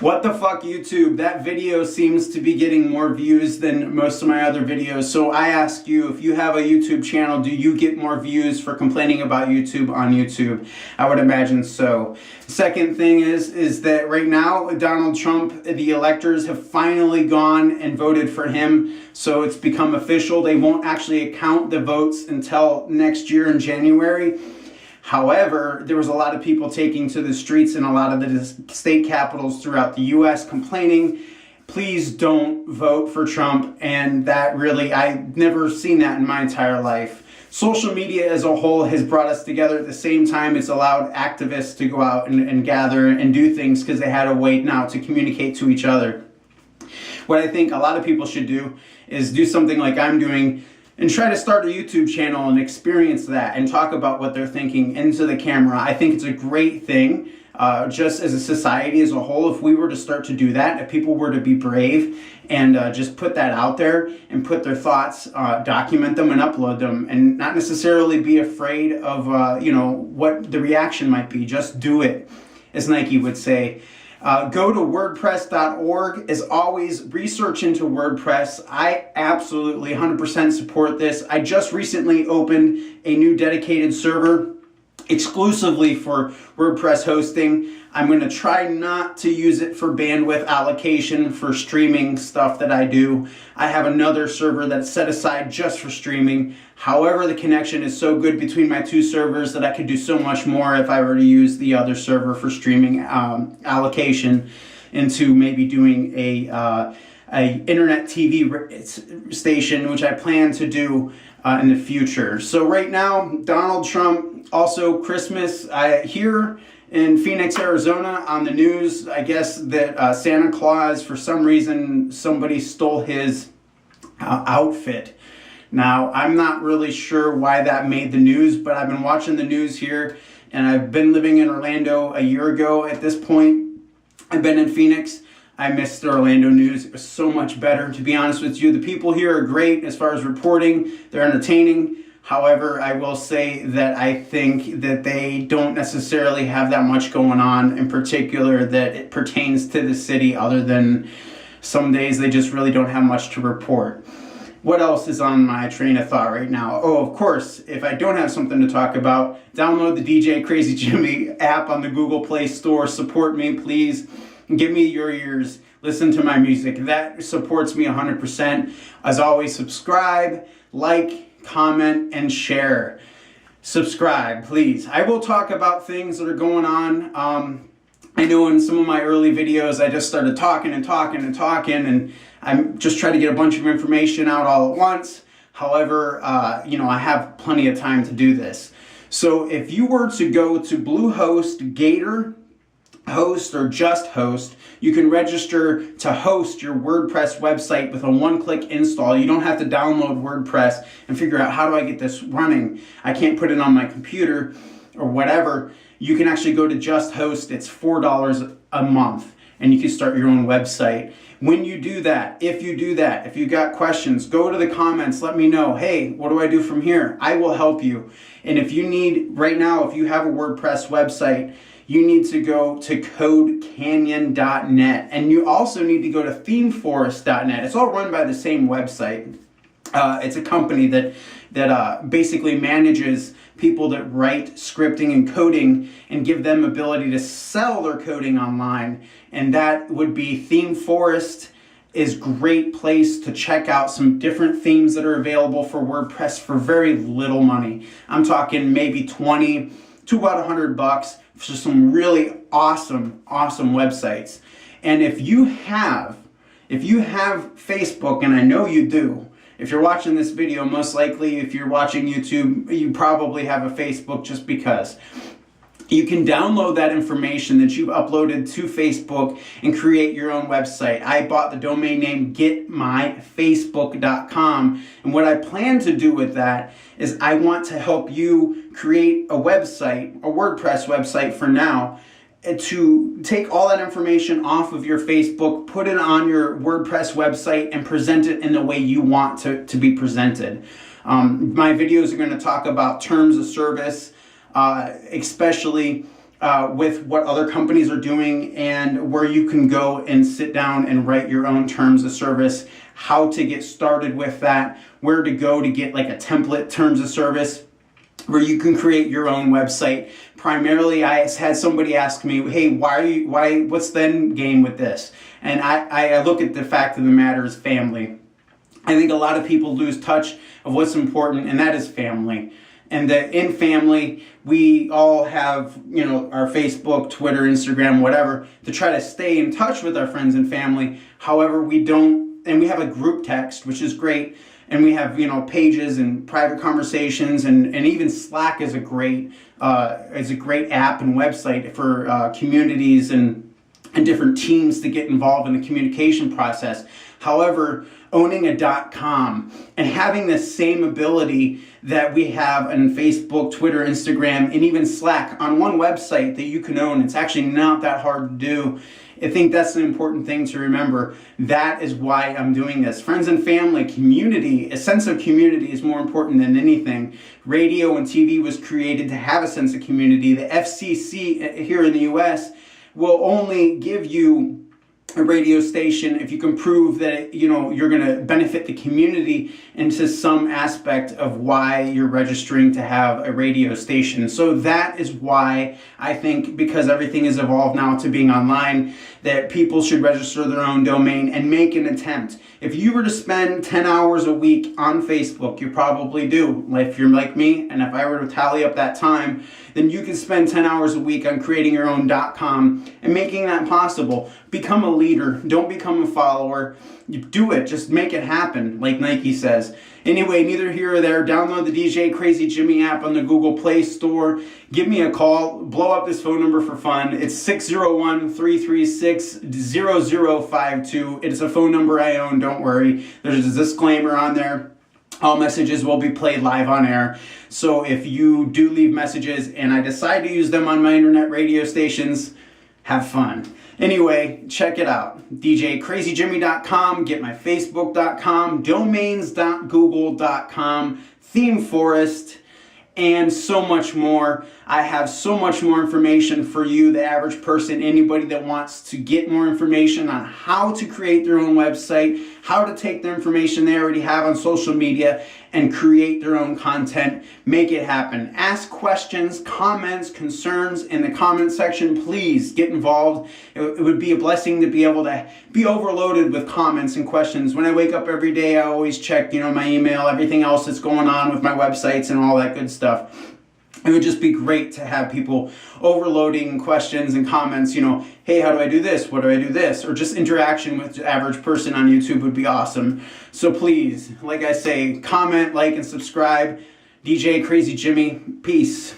What the fuck, YouTube? That video seems to be getting more views than most of my other videos. So I ask you, if you have a YouTube channel, do you get more views for complaining about YouTube on YouTube? I would imagine so. Second thing is that right now, Donald Trump, the electors have finally gone and voted for him. So it's become official. They won't actually count the votes until next year in January. However, there was a lot of people taking to the streets in a lot of the state capitals throughout the U.S. complaining, please don't vote for Trump. And that really, I've never seen that in my entire life. Social media as a whole has brought us together. At the same time, it's allowed activists to go out and gather and do things because they had a way now to communicate to each other. What I think a lot of people should do is do something like I'm doing, and try to start a YouTube channel and experience that and talk about what they're thinking into the camera. I think it's a great thing, just as a society as a whole, if we were to start to do that, if people were to be brave and just put that out there and put their thoughts, document them and upload them, and not necessarily be afraid of, what the reaction might be. Just do it, as Nike would say. Go to wordpress.org. As always, research into WordPress. I absolutely 100% support this. I just recently opened a new dedicated server exclusively for WordPress hosting. I'm going to try not to use it for bandwidth allocation for streaming stuff that I do. I have another server that's set aside just for streaming. However, the connection is so good between my two servers that I could do so much more if I were to use the other server for streaming allocation into maybe doing a internet TV station, which I plan to do in the future. So right now, Donald Trump, also Christmas, here in Phoenix, Arizona, on the news, I guess that Santa Claus, for some reason, somebody stole his outfit. Now, I'm not really sure why that made the news, but I've been watching the news here, and I've been living in Orlando a year ago at this point. I've been in Phoenix. I missed the Orlando news. It was so much better, to be honest with you. The people here are great as far as reporting. They're entertaining. However, I will say that I think that they don't necessarily have that much going on, in particular that it pertains to the city, other than some days they just really don't have much to report. What else is on my train of thought right now? Oh, of course, if I don't have something to talk about, download the DJ Crazy Jimmy app on the Google Play Store. Support me, please. Give me your ears. Listen to my music. That supports me 100%. As always, subscribe, like, comment, and share. Subscribe, please. I will talk about things that are going on. I know in some of my early videos, I just started talking, and I'm just trying to get a bunch of information out all at once. However, I have plenty of time to do this. So if you were to go to Bluehost, Gator Host, or Just Host, you can register to host your WordPress website with a one-click install. You don't have to download WordPress and figure out, how do I get this running? I can't put it on my computer or whatever. You can actually go to Just Host. It's $4 a month, and you can start your own website. When you do that, if you got questions, go to the comments, let me know. Hey, what do I do from here? I will help you. And if you need, right now, if you have a WordPress website, you need to go to codecanyon.net, and you also need to go to themeforest.net. It's all run by the same website. It's a company that basically manages people that write scripting and coding and give them ability to sell their coding online. And that would be ThemeForest. Is great place to check out some different themes that are available for WordPress for very little money. I'm talking maybe 20 to about $100 for some really awesome websites. And if you have Facebook, and I know you do, if you're watching this video, most likely if you're watching YouTube, you probably have a Facebook, just because. You can download that information that you've uploaded to Facebook and create your own website. I bought the domain name getmyfacebook.com, and what I plan to do with that is I want to help you create a website, a WordPress website for now, to take all that information off of your Facebook, put it on your WordPress website, and present it in the way you want to be presented. My videos are going to talk about terms of service, especially with what other companies are doing, and where you can go and sit down and write your own terms of service, how to get started with that, where to go to get like a template terms of service where you can create your own website. Primarily, I had somebody ask me, hey, what's the end game with this? And I look at the fact of the matter is family. I think a lot of people lose touch of what's important, and that is family. And that in family, we all have, our Facebook, Twitter, Instagram, whatever, to try to stay in touch with our friends and family. However, we don't, and we have a group text, which is great. And we have, pages and private conversations, and even Slack is a great app and website for communities and different teams to get involved in the communication process. However, owning a .com and having the same ability that we have on Facebook, Twitter, Instagram, and even Slack on one website that you can own, it's actually not that hard to do. I think that's an important thing to remember. That is why I'm doing this. Friends and family, community, a sense of community is more important than anything. Radio and TV was created to have a sense of community. The FCC here in the US will only give you a radio station if you can prove that you're going to benefit the community into some aspect of why you're registering to have a radio station. So that is why I think, because everything is evolved now to being online, that people should register their own domain and make an attempt. If you were to spend 10 hours a week on Facebook, you probably do. If you're like me, and if I were to tally up that time, then you can spend 10 hours a week on creating your own .com and making that possible. Become a leader. Don't become a follower. You do it. Just make it happen, like Nike says. Anyway, neither here or there. Download the DJ Crazy Jimmy app on the Google Play Store. Give me a call. Blow up this phone number for fun. It's 601-336-0052. It's a phone number I own. Don't worry. There's a disclaimer on there. All messages will be played live on air. So if you do leave messages and I decide to use them on my internet radio stations, have fun. Anyway, check it out. DJCrazyJimmy.com, get my Facebook.com, domains.google.com, Theme Forest, and so much more. I have so much more information for you, the average person, anybody that wants to get more information on how to create their own website, how to take the information they already have on social media and create their own content. Make it happen. Ask questions, comments, concerns in the comment section. Please get involved. It would be a blessing to be able to be overloaded with comments and questions. When I wake up every day, I always check, my email, everything else that's going on with my websites and all that good stuff. It would just be great to have people overloading questions and comments, hey, how do I do this? What do I do this? Or just interaction with the average person on YouTube would be awesome. So please, like I say, comment, like, and subscribe. DJ Crazy Jimmy, peace.